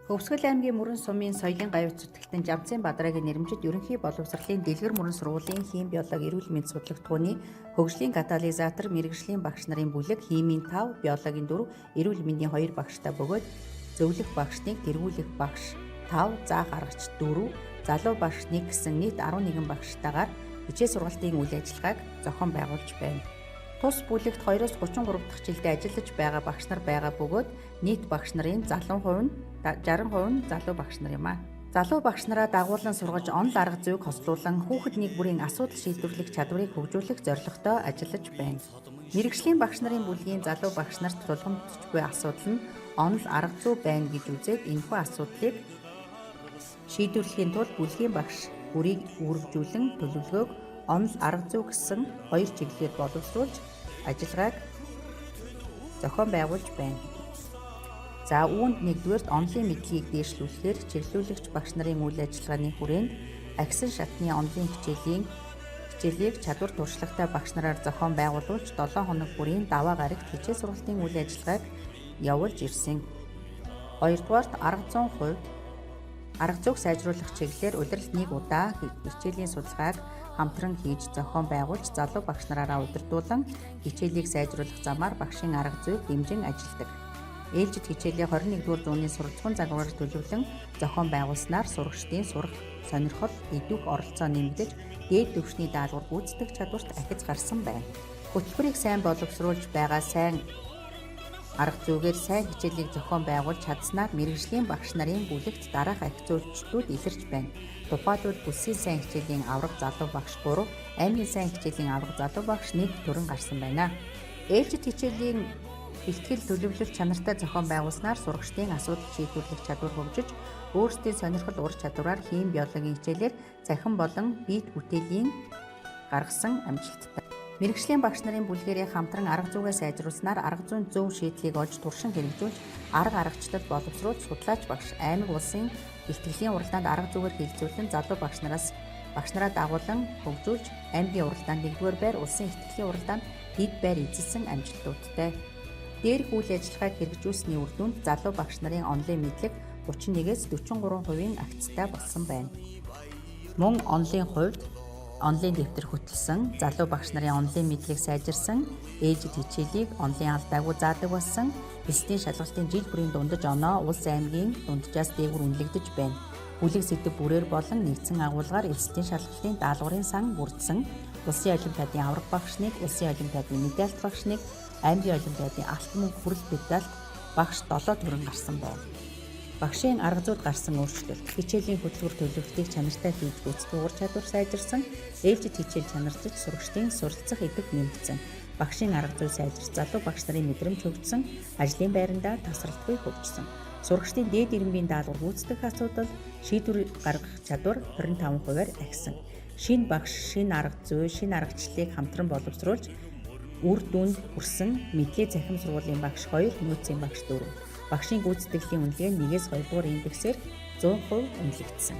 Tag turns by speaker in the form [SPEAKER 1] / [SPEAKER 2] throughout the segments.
[SPEAKER 1] Хөвсгөл аймгийн Мөрөн сумын соёлын гавьяц зүтгэлтэн Жавцын Бадрагийн нэрэмжит ерөнхий боловсролын Дэлгэр мөрөн сургуулийн хим биологи эрүүл мэнд судлагдгууны хөгжлийн катализатор мэргэжлийн багш нарын бүлэг химийн 5, биологийн 4, эрүүл мэндийн 2 багштай бөгөөд зөвлөх багшныг тэргүүлэх багш 5, заах аргач 4, залуу багш 1 гэсэн нийт 11 багштайгаар хичээл сургалтын үйл ажиллагааг зохион байгуулж байна. Тус бүлэгт 2-33 дахь жилдээ ажиллаж байгаа багш нар байгаа бөгөөд нийт багш нарын 60% нь залуу багш нар юм а. Залуу багш нараа дагуулan сургаж онол арга зүйг хослуулан хүүхэд нэг бүрийн асуудал шийдвэрлэх чадварыг хөгжүүлэх зорилготой ажиллаж байна. Мэргэжлийн багш нарын бүлгийн залуу багш нарт тулгамдж буй асуудал нь онол арга зүй байна гэж үзээд энэхүү асуудлыг шийдвэрлэхийн тулд бүлгийн багш бүрийг үргэлжлүүлэн төлөвлөгөөг онол арга зүй гэсэн 2 чиглэлээр боловсруулж ажиллагааг зохион байгуулж байна. За үүнд нэгдүгээрт онолын мэдлэгийг дээшлүүлэхээр чиглүүлэгч багш нарын үйл ажиллагааны хүрээнд агсан шатны онолын хичээлийг чадвар туршлагатай багш нараар зохион байгуулж 7 хоног бүрийн даваа гарагт хичээл сургалтын үйл ажиллагааг явуулж ирсэн. Хоёрдугаарт арга зүйг сайжруулах чиглэлээр удирдалд 1 удаа хичээлийн судалгааг хамтран хийж зохион байгуулж залуу багш нараараа удирдуулан хичээлийг сайжруулах замаар багшийн арга зүйг дэмжин ажилладаг. Ээлжид хичээлээ 21-р зууны суралцгын загвараар төлөвлөн зохион байгуулснаар сурагчдын сурах сонирхол идвэх оролцоо нэмэгдэж дээд түвшний даалгавар гүйцэтгэх чадварт ахиц гарсан байна. Хөтөлбөрийг сайн боловсруулж байгаа сайн арга зүйгээр сайн хичээлийг зохион байгуулж чадсанаар мэргэжлийн багш нарын бүлэгт дараах ахиц өөрчлөлтүүд илэрч байна. Тухайлбал бүсийн сайн хичээлийн авраг залуу багш 3, аймгийн сайн хичээлийн авраг залуу багш 1 төрөн гарсан байна. Ээлжид хичээлийн бэлтгэл төлөвлөлт чанартай зохион байгуулснаар сурагчдын асуудал шийдвэрлэх чадвар хөгжиж, өөрсдийн сонирхол ур чадвараар хим биологийн хичээлээр цахим болон биет бүтээлийн гаргасан амжилттай. Мэргэжлийн багш нарын бүлгээрээ хамтран арга зүйгээ сайжруулснаар арга зүйн зөв шийдлийг олж туршин хэрэгжүүлж, арга аргачдад боловсруулж судлаач багш аймаг улсын бэлтгэлийн уралдаанд арга зүйгээр хилцүүлэн залуу багш нараа дагуулan хөгжүүлж, аймгийн уралдаанд 1-р байр, улсын ихтгэлийн уралдаанд дэд байр эзэлсэн амжилтуудтай. Дээрх үйл ажиллагааг хэрэгжүүлсэний үр дүнд залуу багш нарын онолын мэдлэг 31-ээс 43% агцтай болсон байна. Мөн онолын хувьд онолын дэвтэр хөтлсөн, залуу багш нарын онолын мэдлэг сайжирсан, ээлжид хичээлийг онолын алдаагүй заадаг болсон, эслийн шалгалтын жил бүрийн дундаж оноо улс аймгийн дунджаас дээгүүр үнэлэгдэж байна. Бүлэг сэдэв бүрээр болон нэгдсэн агуулгаар эслийн шалгалтын даалгаврын сан бүрдсэн, улсын олимпиадын авраг багшныг, улсын олимпиадын медальт багшныг, аймгийн олимпиадын алтан мөнх хүрэлт медальт багш 7 төрөн гарсан байна. Багшийн арга зүйд гарсан өөрчлөлт, хичээлийн хөтөлбөр төлөвлөлтийг чанартай хийж гүйцэтгэх ур чадвар сайжирсан, ээлжид хичээл чанарчилж сурагчдын суралцах эдэг нэмэгдсэн, багшийн арга зүй сайжирч залуу багш нарын мэдрэмж хөгжсөн, ажлын байрандаа тасралтгүй хөгжсөн, сурагчдын дээд ирэмбийн даалгавар гүйцэтгэх асуудал шийдвэр гаргах чадвар 25%-аар ахисан. Шинэ багш, шинэ арга зүй, шинэ аргачлалыг хамтран боловсруулж үр дүнд хүрсэн мэдлэг захим сургуулийн багш 2, нөөцийн багш 4. Багшийн гүйцэтгэлийн үнэлгээ 1-ээс 2-р индексээр 100% үнэлэгдсэн.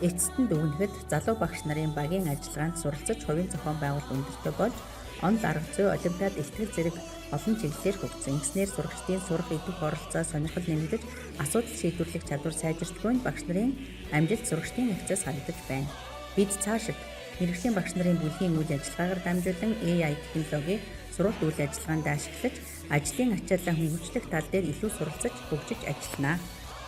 [SPEAKER 1] Эцэст нь дүгнэхэд залуу багш нарын багийн ажиллагаанд суралцаж хувийн зохион байгуулалт өндөртэй болж онол арга зүй, олимпиад илтгэл зэрэг олон чиглэлээр хөгжсөн. Ингэснээр сурагчдын сурах идэх оролцоо сонирхол нэмэгдэж, асуудал шийдвэрлэх чадвар сайжирдаггүй багш нарын амжилт сурагчдын акцаас харагдаж байна. Бид цаашид мэргэжлийн багш нарын бүлгийн үйл ажиллагаагаар дамжуулан AI технологиг суралт үйл ажиллагаанд ашиглаж, ажлын ачааллаа хөгжүүлэх тал дээр илүү суралцаж, хөгжиж ажиллана.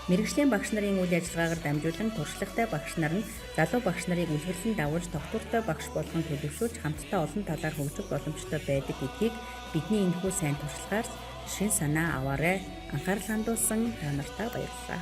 [SPEAKER 1] Мэргэжлийн багш нарын үйл ажиллагаагаар дамжуулан туршлагатай багш нар нь залуу багш нарыг үлгэрлэн дагуулж тогтвортой багш болгон төлөвшүүлж хамтдаа олон талаар хөгжих боломжтой байдаг гэдгийг бидний энэхүү сайн туршлагаар шин санаа аваарай. Анхаарал хандуулсан та нартаа баярлалаа.